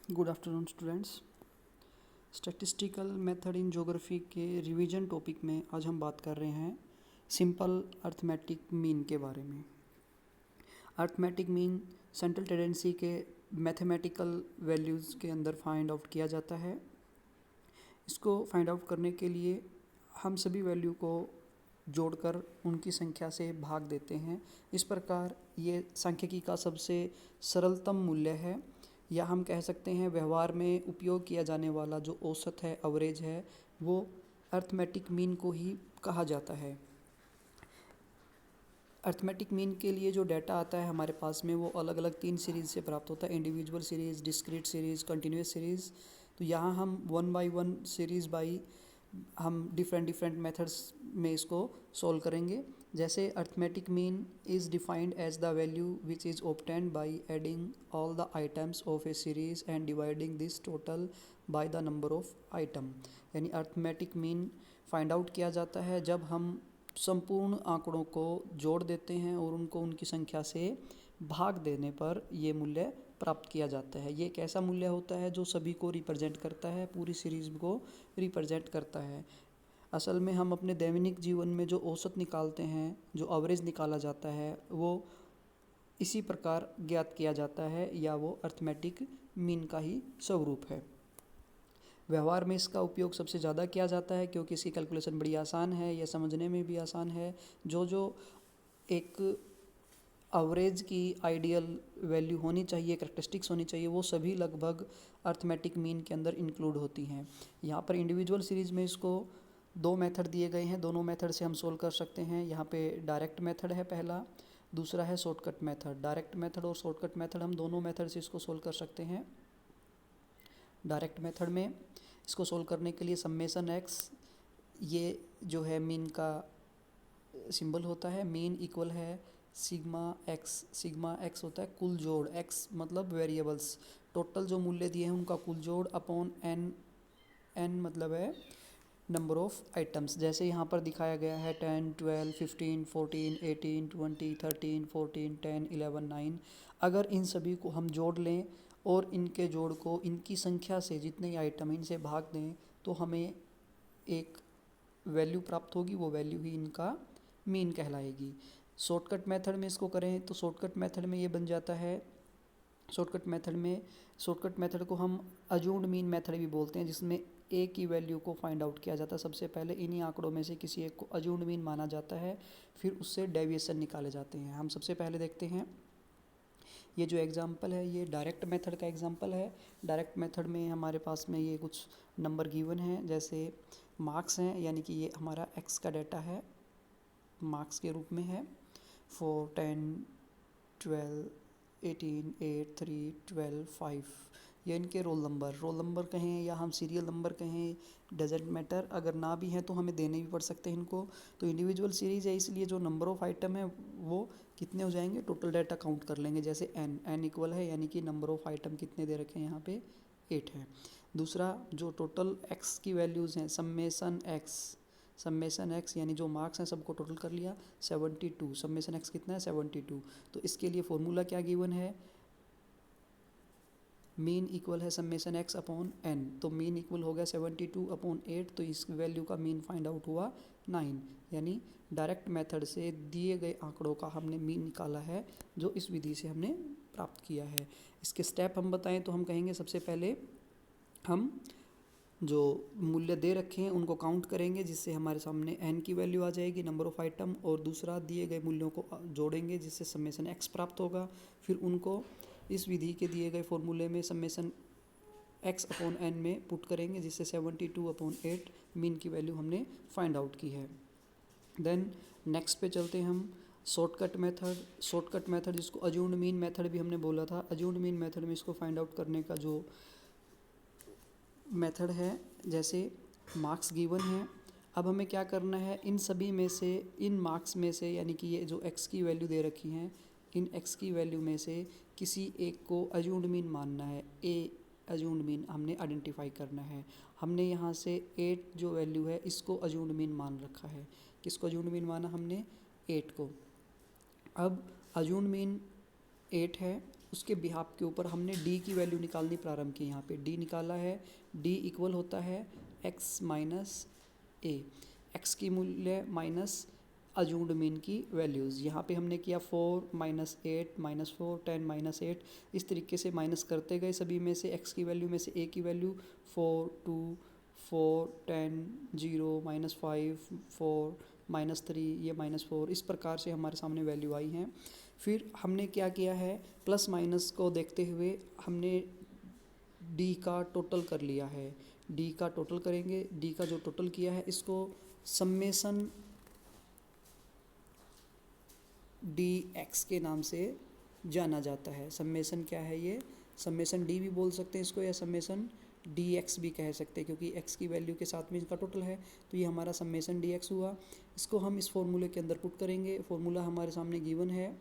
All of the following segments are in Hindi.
Good afternoon students. Statistical method in geography के रिवीजन टॉपिक में आज हम बात कर रहे हैं सिंपल अर्थमेटिक मीन के बारे में। अर्थमेटिक मीन सेंट्रल टेंडेंसी के मैथमेटिकल वैल्यूज़ के अंदर फाइंड आउट किया जाता है। इसको फाइंड आउट करने के लिए हम सभी वैल्यू को जोड़कर उनकी संख्या से भाग देते हैं। इस प्रकार ये सांख्यिकी का सबसे सरलतम मूल्य है, या हम कह सकते हैं व्यवहार में उपयोग किया जाने वाला जो औसत है, एवरेज है, वो अर्थमेटिक मीन को ही कहा जाता है। अर्थमेटिक मीन के लिए जो डाटा आता है हमारे पास में वो अलग अलग 3 सीरीज़ से प्राप्त होता है, individual series, discrete series, continuous series. तो यहाँ हम 1 बाई 1 सीरीज़ बाई हम डिफरेंट मेथड्स में इसको सॉल्व करेंगे। जैसे arithmetic mean is defined as the value which is obtained by adding all the items of a series and dividing this total by the number of item. यानी अर्थमेटिक मीन फाइंड आउट किया जाता है जब हम संपूर्ण आंकड़ों को जोड़ देते हैं और उनको उनकी संख्या से भाग देने पर ये मूल्य प्राप्त किया जाता है। ये एक ऐसा मूल्य होता है जो सभी को रिप्रेजेंट करता है, पूरी सीरीज़ को रिप्रेजेंट करता है। असल में हम अपने दैनिक जीवन में जो औसत निकालते हैं, जो एवरेज निकाला जाता है, वो इसी प्रकार ज्ञात किया जाता है, या वो अर्थमेटिक मीन का ही स्वरूप है। व्यवहार में इसका उपयोग सबसे ज़्यादा किया जाता है क्योंकि इसकी कैलकुलेशन बड़ी आसान है, यह समझने में भी आसान है। जो एक एवरेज की आइडियल वैल्यू होनी चाहिए, करैक्टरिस्टिक्स होनी चाहिए, वो सभी लगभग अर्थमेटिक मीन के अंदर इंक्लूड होती हैं। यहाँ पर इंडिविजुअल सीरीज़ में इसको 2 मेथड दिए गए हैं, दोनों मेथड से हम सोल्व कर सकते हैं। यहाँ पे डायरेक्ट मेथड है पहला, दूसरा है शॉर्टकट मेथड। डायरेक्ट मेथड और शॉर्टकट मेथड, हम दोनों मेथड से इसको सोल्व कर सकते हैं। डायरेक्ट मेथड में इसको सोल्व करने के लिए सम्मेशन एक्स, ये जो है मीन का सिंबल होता है। मीन इक्वल है सिग्मा एक्स। सिग्मा एक्स होता है कुल जोड़, एक्स मतलब वेरिएबल्स, टोटल जो मूल्य दिए हैं उनका कुल जोड़, अपॉन एन। एन मतलब है नंबर ऑफ आइटम्स। जैसे यहाँ पर दिखाया गया है 10, 12, 15, 14, 18, 20, 13, 14, 10, 11, 9। अगर इन सभी को हम जोड़ लें और इनके जोड़ को इनकी संख्या से, जितने आइटम इनसे भाग दें, तो हमें एक वैल्यू प्राप्त होगी। वो वैल्यू ही इनका मीन कहलाएगी। शॉर्टकट मेथड में इसको करें तो शॉर्टकट मेथड में ये बन जाता है, शॉर्टकट मेथड को हम अज्यूम्ड मीन मेथड भी बोलते हैं, जिसमें ए की वैल्यू को फाइंड आउट किया जाता है। सबसे पहले इन्हीं आंकड़ों में से किसी एक को अज्यूम्ड मीन माना जाता है, फिर उससे डेविएशन निकाले जाते हैं। हम सबसे पहले देखते हैं, ये जो एग्जांपल है ये डायरेक्ट मेथड का एग्जांपल है। डायरेक्ट मेथड में हमारे पास में ये कुछ नंबर गिवन हैं, जैसे मार्क्स हैं, यानी कि ये हमारा एक्स का डाटा है, मार्क्स के रूप में है। 4, 10, 12, 18, 8, 3, 12, 5, ये इनके रोल नंबर कहें या हम सीरियल नंबर कहें, डजेंट मैटर। अगर ना भी हैं तो हमें देने भी पड़ सकते हैं इनको। तो इंडिविजुअल सीरीज़ है, इसलिए जो नंबर ऑफ़ आइटम है वो कितने हो जाएंगे, टोटल डाटा काउंट कर लेंगे। जैसे एन इक्वल है, यानी कि नंबर ऑफ़ आइटम कितने दे रखे हैं यहाँ पे, 8 है। दूसरा, जो टोटल एक्स की वैल्यूज़ हैं, समेशन एक्स यानी जो मार्क्स हैं सबको टोटल कर लिया, 72। समेशन एक्स कितना है, 72। तो इसके लिए फॉर्मूला क्या गिवन है, मीन इक्वल है समेशन एक्स अपॉन एन। तो मीन इक्वल हो गया 72 अपॉन 8, तो इस वैल्यू का मीन फाइंड आउट हुआ 9। यानी डायरेक्ट मेथड से दिए गए आंकड़ों का हमने मीन निकाला है, जो इस विधि से हमने प्राप्त किया है। इसके स्टेप हम बताएं तो हम कहेंगे सबसे पहले हम जो मूल्य दे रखे हैं उनको काउंट करेंगे, जिससे हमारे सामने n की वैल्यू आ जाएगी, नंबर ऑफ़ आइटम, और दूसरा दिए गए मूल्यों को जोड़ेंगे जिससे समेशन x प्राप्त होगा। फिर उनको इस विधि के दिए गए फॉर्मूले में समेशन x अपॉन n में पुट करेंगे, जिससे 72 अपॉन 8 मीन की वैल्यू हमने फाइंड आउट की है। देन नेक्स्ट पे चलते हैं हम, शॉर्टकट मेथड जिसको अज्यूम्ड मीन मेथड भी हमने बोला था। अज्यूम्ड मीन मेथड में इसको फाइंड आउट करने का जो मेथड है, जैसे मार्क्स गिवन है, अब हमें क्या करना है, इन सभी में से, इन मार्क्स में से, यानी कि ये जो x की वैल्यू दे रखी हैं, इन x की वैल्यू में से किसी एक को अज्यूम्ड मीन मानना है। ए अज्यूम्ड मीन हमने आइडेंटिफाई करना है। हमने यहाँ से 8 जो वैल्यू है इसको अज्यूम्ड मीन मान रखा है। किसको अज्यूम्ड मीन माना हमने, 8 को। अब अज्यूम्ड मीन 8 है, उसके बिहाफ के ऊपर हमने डी की वैल्यू निकालनी प्रारंभ की। यहाँ पे डी निकाला है, डी इक्वल होता है एक्स माइनस ए, एक्स की मूल्य माइनस अजूम्ड मीन की वैल्यूज़। यहाँ पे हमने किया 4 माइनस 8 माइनस 4 10 माइनस 8, इस तरीके से माइनस करते गए सभी में से एक्स की वैल्यू में से ए की वैल्यू 4 2 4 10 0 माइनस 5 4 माइनस 3 ये माइनस 4, इस प्रकार से हमारे सामने वैल्यू आई हैं। फिर हमने क्या किया है, प्लस माइनस को देखते हुए हमने डी का टोटल कर लिया है। डी का टोटल करेंगे, डी का जो टोटल किया है इसको सम्मेशन डी एक्स के नाम से जाना जाता है। सम्मेशन क्या है ये, सम्मेशन डी भी बोल सकते हैं इसको, या सम्मेशन डी एक्स भी कह सकते हैं, क्योंकि एक्स की वैल्यू के साथ में इसका टोटल है। तो ये हमारा सम्मेशन डी एक्स हुआ। इसको हम इस फॉर्मूले के अंदर पुट करेंगे। फॉर्मूला हमारे सामने गिवन है,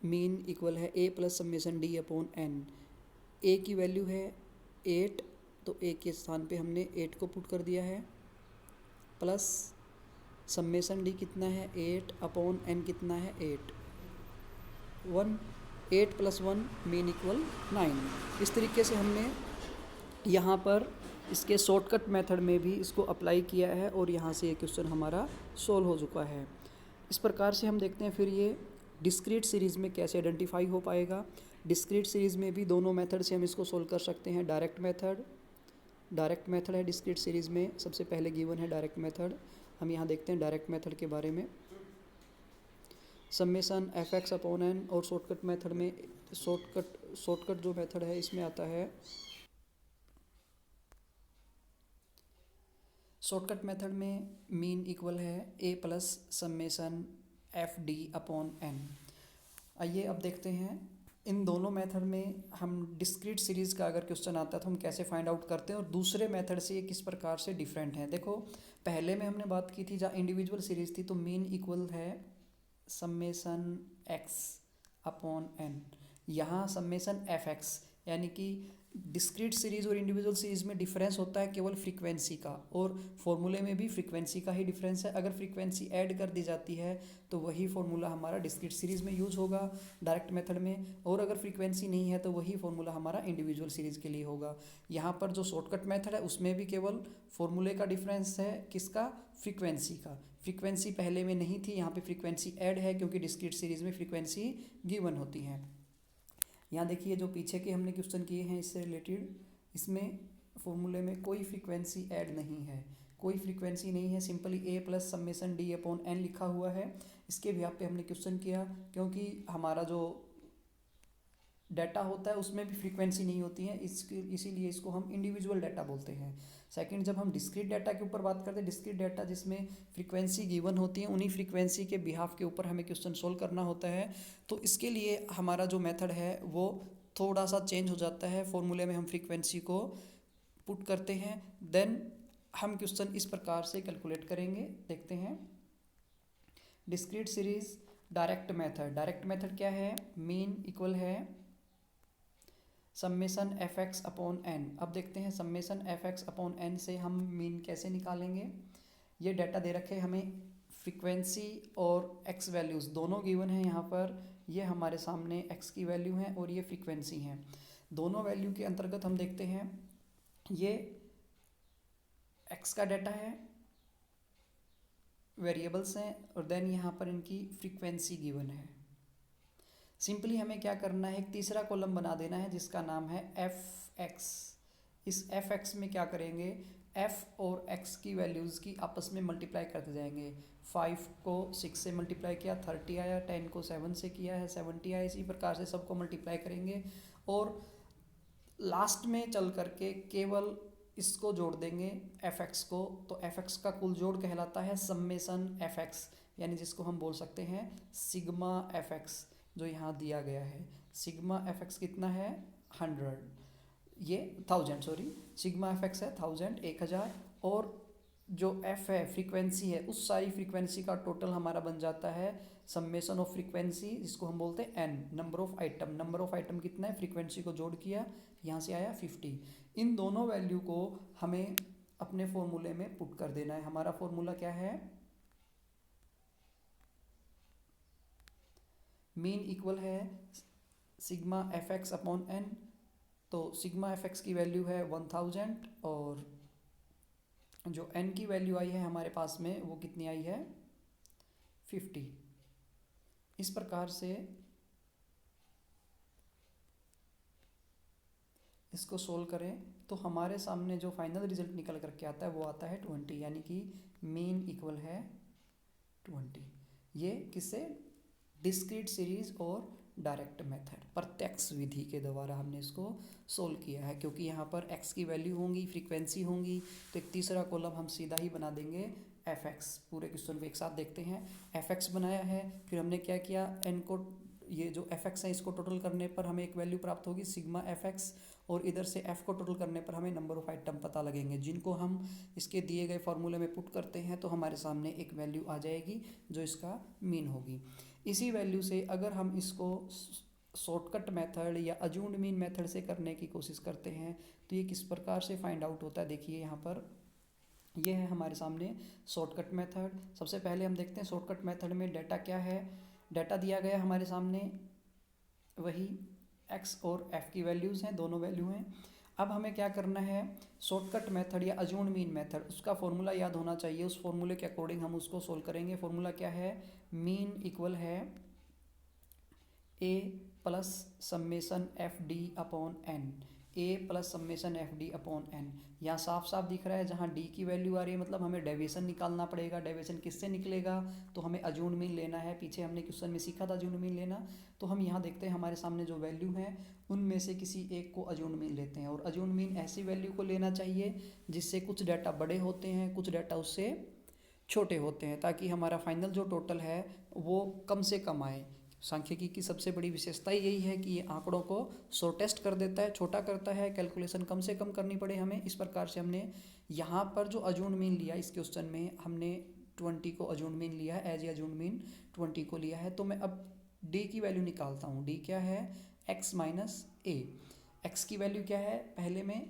मीन इक्वल है ए प्लस सम्मेशन डी अपॉन एन। ए की वैल्यू है 8, तो ए के स्थान पे हमने 8 को पुट कर दिया है, प्लस सम्मेशन डी कितना है 8 अपॉन एन कितना है 8 8 प्लस 1 मीन इक्वल 9। इस तरीके से हमने यहाँ पर इसके शॉर्टकट मेथड में भी इसको अप्लाई किया है और यहाँ से ये क्वेश्चन हमारा सॉल्व हो चुका है। इस प्रकार से हम देखते हैं फिर ये डिस्क्रीट सीरीज़ में कैसे आइडेंटिफाई हो पाएगा। डिस्क्रीट सीरीज़ में भी दोनों मेथड से हम इसको सोल्व कर सकते हैं। डायरेक्ट मेथड है डिस्क्रीट सीरीज़ में, सबसे पहले गिवन है डायरेक्ट मेथड। हम यहाँ देखते हैं डायरेक्ट मेथड के बारे में, सम्मेशन एफ एक्स अपॉन एन। और शॉर्टकट मेथड में शॉर्टकट जो मेथड है इसमें आता है, शॉर्टकट मेथड में मीन इक्वल है ए प्लस सम्मेशन एफ डी अपॉन एन। आइए अब देखते हैं इन दोनों मेथड में हम डिस्क्रीट सीरीज़ का अगर क्वेश्चन आता है तो हम कैसे फाइंड आउट करते हैं और दूसरे मेथड से ये किस प्रकार से डिफरेंट है। देखो पहले में हमने बात की थी जहाँ इंडिविजुअल सीरीज़ थी, तो मीन इक्वल है सम्मेशन एक्स अपॉन एन, यहाँ सम्मेशन एफ एक्स। यानी कि डिस्क्रीट सीरीज़ और इंडिविजुअल सीरीज़ में डिफरेंस होता है केवल फ्रीक्वेंसी का, और फॉर्मूले में भी फ्रीक्वेंसी का ही डिफरेंस है। अगर फ्रीक्वेंसी ऐड कर दी जाती है तो वही फॉर्मूला हमारा डिस्क्रीट सीरीज़ में यूज़ होगा डायरेक्ट मेथड में, और अगर फ्रीक्वेंसी नहीं है तो वही फॉर्मूला हमारा इंडिविजुअल सीरीज़ के लिए होगा। यहाँ पर जो शॉर्टकट मेथड है उसमें भी केवल फॉर्मूले का डिफरेंस है, किसका, फ्रीक्वेंसी का। फ्रीक्वेंसी पहले में नहीं थी, यहाँ पे फ्रीक्वेंसी ऐड है क्योंकि डिस्क्रीट सीरीज़ में फ्रीक्वेंसी गिवन होती है। यहाँ देखिए जो पीछे के हमने क्वेश्चन किए हैं इससे रिलेटेड, इसमें फॉर्मूले में कोई फ्रीक्वेंसी ऐड नहीं है, कोई फ्रीक्वेंसी नहीं है, सिंपली ए प्लस सम्मेशन डी अपॉन एन लिखा हुआ है। इसके भी आप पे हमने क्वेश्चन किया, क्योंकि हमारा जो डाटा होता है उसमें भी फ्रीक्वेंसी नहीं होती है, इसीलिए इसको हम इंडिविजुअल डाटा बोलते हैं। सेकंड, जब हम डिस्क्रीट डाटा के ऊपर बात करते हैं, डिस्क्रीट डाटा जिसमें फ्रीक्वेंसी गिवन होती है, उन्हीं फ्रीक्वेंसी के बिहाफ के ऊपर हमें क्वेश्चन सोल्व करना होता है। तो इसके लिए हमारा जो मेथड है वो थोड़ा सा चेंज हो जाता है। फॉर्मूले में हम फ्रीक्वेंसी को पुट करते हैं, देन हम क्वेश्चन इस प्रकार से कैलकुलेट करेंगे। देखते हैं डिस्क्रीट सीरीज डायरेक्ट मेथड क्या है, मीन इक्वल है सम्मेशन एफ एक्स अपॉन एन। अब देखते हैं सम्मेशन एफ एक्स अपॉन एन से हम मीन कैसे निकालेंगे। ये डाटा दे रखे हमें, फ्रीक्वेंसी और एक्स वैल्यूज़ दोनों गिवन हैं यहाँ पर। ये हमारे सामने एक्स की वैल्यू है और ये फ्रीक्वेंसी है। दोनों वैल्यू के अंतर्गत हम देखते हैं ये एक्स का डाटा है, वेरिएबल्स हैं, और देन यहाँ पर इनकी फ्रीक्वेंसी गिवन है। सिंपली हमें क्या करना है, एक तीसरा कॉलम बना देना है जिसका नाम है एफ एक्स। इस एफ एक्स में क्या करेंगे, एफ और एक्स की वैल्यूज़ की आपस में मल्टीप्लाई करते जाएंगे। 5 को 6 से मल्टीप्लाई किया 30 आया, 10 को 7 से किया है 70 आया, इसी प्रकार से सबको मल्टीप्लाई करेंगे और लास्ट में चल करके केवल इसको जोड़ देंगे एफ एक्स को। तो एफ एक्स का कुल जोड़ कहलाता है सम्मेशन एफ एक्स, यानी जिसको हम बोल सकते हैं सिग्मा एफ एक्स, जो यहाँ दिया गया है। सिग्मा एफ एक्स कितना है 100, ये 1000 सॉरी, सिग्मा एफ एक्स है 1000 1000, और जो एफ है फ्रीक्वेंसी है, उस सारी फ्रीक्वेंसी का टोटल हमारा बन जाता है सम्मेशन ऑफ फ्रीक्वेंसी, जिसको हम बोलते हैं एन, नंबर ऑफ आइटम कितना है, फ्रीक्वेंसी को जोड़ किया, यहाँ से आया 50। इन दोनों वैल्यू को हमें अपने फॉर्मूले में पुट कर देना है। हमारा फॉर्मूला क्या है, मीन इक्वल है sigma F X upon N, तो सिग्मा एफ एक्स की वैल्यू है 1000 और जो एन की वैल्यू आई है हमारे पास में वो कितनी आई है 50। इस प्रकार से इसको सोल्व करें तो हमारे सामने जो फाइनल रिजल्ट निकल करके आता है वो आता है 20, यानी कि मीन इक्वल है 20। ये किससे, डिस्क्रीट सीरीज और डायरेक्ट मेथड, प्रत्यक्ष विधि के द्वारा हमने इसको सोल्व किया है। क्योंकि यहाँ पर x की वैल्यू होंगी, फ्रीक्वेंसी होंगी, तो एक तीसरा कॉलम हम सीधा ही बना देंगे एफ एक्स। पूरे क्वेश्चन को एक साथ देखते हैं। एफ एक्स बनाया है, फिर हमने क्या किया, एन को, ये जो एफ एक्स है इसको टोटल करने पर हमें एक वैल्यू प्राप्त होगी सिग्मा एफ एक्स, और इधर से एफ को टोटल करने पर हमें नंबर ऑफ आइटम पता लगेंगे, जिनको हम इसके दिए गए फॉर्मूले में पुट करते हैं तो हमारे सामने एक वैल्यू आ जाएगी जो इसका मीन होगी। इसी वैल्यू से अगर हम इसको शॉर्टकट मेथड या अज्यूम्ड मीन मेथड से करने की कोशिश करते हैं तो ये किस प्रकार से फाइंड आउट होता है, देखिए यहाँ पर ये है हमारे सामने शॉर्टकट मेथड। सबसे पहले हम देखते हैं शॉर्टकट मेथड में डाटा क्या है। डाटा दिया गया हमारे सामने वही x और f की वैल्यूज़ हैं, दोनों वैल्यू हैं। अब हमें क्या करना है, शॉर्टकट मेथड या अज्यूम्ड मीन मेथड, उसका फॉर्मूला याद होना चाहिए, उस फॉर्मूले के अकॉर्डिंग हम उसको सोल्व करेंगे। फॉर्मूला क्या है, मीन इक्वल है a plus summation F D upon N, A plus summation F D upon N. यहाँ साफ साफ दिख रहा है जहाँ डी की वैल्यू आ रही है मतलब हमें डेविएशन निकालना पड़ेगा। डेविएशन किससे निकलेगा, तो हमें अज्यूम्ड मीन लेना है। पीछे हमने क्वेश्चन में सीखा था अज्यूम्ड मीन लेना। तो हम यहाँ देखते हैं हमारे सामने जो वैल्यू है उनमें से किसी एक को अज्यूम्ड मीन लेते हैं, और अज्यूम्ड मीन ऐसी वैल्यू को लेना चाहिए जिससे कुछ डाटा बड़े होते हैं, कुछ डाटा उससे छोटे होते हैं, ताकि हमारा फाइनल जो टोटल है वो कम से कम आए। सांख्यिकी की सबसे बड़ी विशेषता यही है कि ये आंकड़ों को शॉर्टेस्ट कर देता है, छोटा करता है, कैलकुलेशन कम से कम करनी पड़े हमें। इस प्रकार से हमने यहाँ पर जो अज्यूम्ड मीन लिया इस क्वेश्चन में हमने 20 को अज्यूम्ड मीन लिया है, एज ए अज्यूम्ड मीन 20 को लिया है। तो मैं अब डी की वैल्यू निकालता हूँ। डी क्या है, एक्स माइनस ए। एक्स की वैल्यू क्या है, पहले में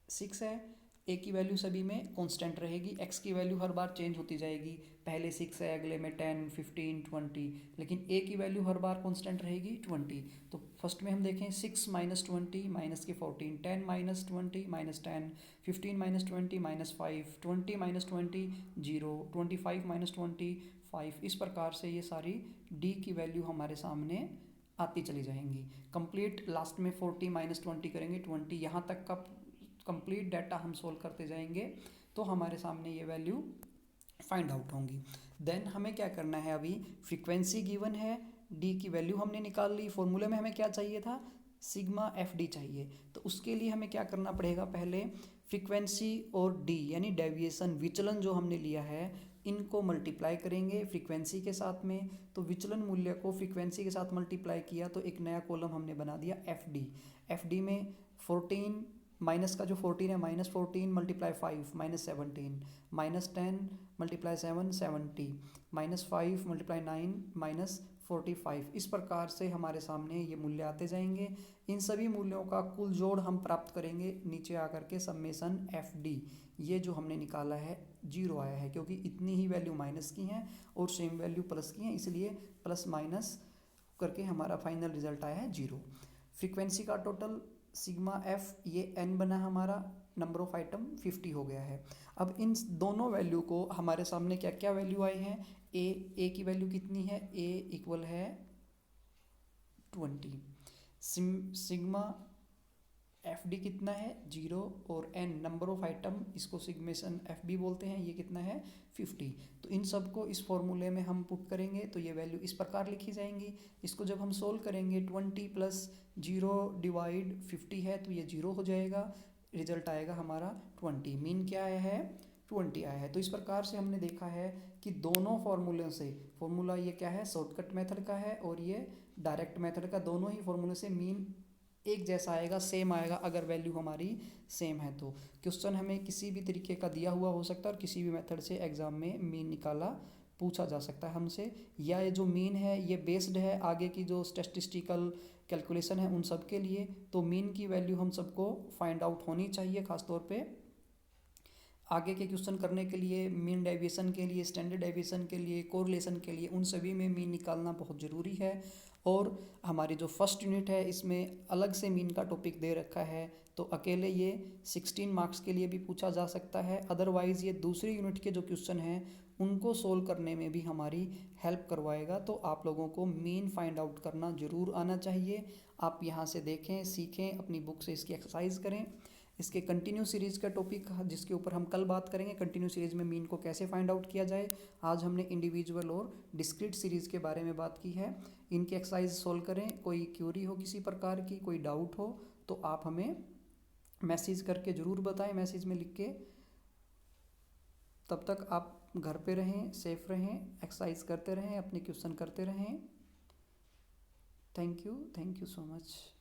6 है, ए की वैल्यू सभी में कांस्टेंट रहेगी, एक्स की वैल्यू हर बार चेंज होती जाएगी, पहले 6 है, अगले में 10, 15, 20, लेकिन ए की वैल्यू हर बार कांस्टेंट रहेगी 20। तो फर्स्ट में हम देखें 6 माइनस 20 माइनस के 14, 10 minus 20 minus 10, 15 minus 20 minus 5, 20 minus 20 0, 25 minus 25। इस प्रकार से ये सारी डी की वैल्यू हमारे सामने आती चली जाएंगी। कंप्लीट लास्ट में 40 माइनस 20 करेंगे 20, यहाँ तक का कंप्लीट डाटा हम सोल्व करते जाएंगे तो हमारे सामने ये वैल्यू फाइंड आउट होंगी। देन हमें क्या करना है, अभी फ्रीक्वेंसी गिवन है, डी की वैल्यू हमने निकाल ली। फॉर्मूले में हमें क्या चाहिए था, सिग्मा एफ डी चाहिए। तो उसके लिए हमें क्या करना पड़ेगा, पहले फ्रीक्वेंसी और डी यानी डेविएशन विचलन जो हमने लिया है इनको मल्टीप्लाई करेंगे फ्रीक्वेंसी के साथ में। तो विचलन मूल्य को फ्रीक्वेंसी के साथ मल्टीप्लाई किया तो एक नया कॉलम हमने बना दिया एफ डी। एफ डी में 14 माइनस का जो 14 है minus 14 multiply 5 minus 17, minus 10 multiply 7 70, minus 5 multiply 9 minus 45। इस प्रकार से हमारे सामने ये मूल्य आते जाएंगे। इन सभी मूल्यों का कुल जोड़ हम प्राप्त करेंगे नीचे आकर के समेसन एफ डी। ये जो हमने निकाला है 0 आया है, क्योंकि इतनी ही वैल्यू माइनस की हैं और सेम वैल्यू प्लस की हैं, इसलिए प्लस माइनस करके हमारा फाइनल रिजल्ट आया है 0। फ्रीक्वेंसी का टोटल सिग्मा एफ ये एन बना हमारा, नंबर ऑफ आइटम 50 हो गया है। अब इन दोनों वैल्यू को हमारे सामने क्या क्या वैल्यू आई हैं, ए की वैल्यू कितनी है, ए इक्वल है 20, सिग्मा एफ डी कितना है 0, और एन नंबर ऑफ आइटम, इसको सिग्मेशन एफ बी बोलते हैं, ये कितना है 50। तो इन सब को इस फॉर्मूले में हम पुट करेंगे तो ये वैल्यू इस प्रकार लिखी जाएंगी। इसको जब हम सोल्व करेंगे 20 प्लस 0 डिवाइड 50 है तो ये 0 हो जाएगा, रिजल्ट आएगा हमारा 20। मीन क्या आया है 20 आया है। तो इस प्रकार से हमने देखा है कि दोनों फॉर्मूलों से, फॉर्मूला ये क्या है शॉर्टकट मेथड का है और ये डायरेक्ट मेथड का, दोनों ही फॉर्मूले से मीन एक जैसा आएगा, सेम आएगा अगर वैल्यू हमारी सेम है तो। क्वेश्चन हमें किसी भी तरीके का दिया हुआ हो सकता है और किसी भी मेथड से एग्जाम में मीन निकाला पूछा जा सकता है हमसे, या ये जो मीन है ये बेस्ड है आगे की जो स्टैटिस्टिकल कैलकुलेशन है उन सब के लिए। तो मीन की वैल्यू हम सबको फाइंड आउट होनी चाहिए, खासतौर पे आगे के क्वेश्चन करने के लिए, मीन डेविएशन के लिए, स्टैंडर्ड डेविएशन के लिए, कोरिलेशन के लिए, उन सभी में मीन निकालना बहुत ज़रूरी है। और हमारी जो फर्स्ट यूनिट है इसमें अलग से मीन का टॉपिक दे रखा है, तो अकेले ये 16 मार्क्स के लिए भी पूछा जा सकता है। अदरवाइज़ ये दूसरी यूनिट के जो क्वेश्चन हैं उनको सोल्व करने में भी हमारी हेल्प करवाएगा। तो आप लोगों को मीन फाइंड आउट करना ज़रूर आना चाहिए। आप यहाँ से देखें, सीखें, अपनी बुक से इसकी एक्सरसाइज करें। इसके कंटिन्यू सीरीज़ का टॉपिक जिसके ऊपर हम कल बात करेंगे, कंटिन्यू सीरीज़ में मीन को कैसे फाइंड आउट किया जाए। आज हमने इंडिविजुअल और डिस्क्रीट सीरीज़ के बारे में बात की है। इनकी एक्सरसाइज सोल्व करें। कोई क्यूरी हो किसी प्रकार की, कोई डाउट हो तो आप हमें मैसेज करके ज़रूर बताएं, मैसेज में लिख के। तब तक आप घर पे रहें, सेफ रहें, एक्सरसाइज करते रहें, अपने क्वेश्चन करते रहें। Thank you so much.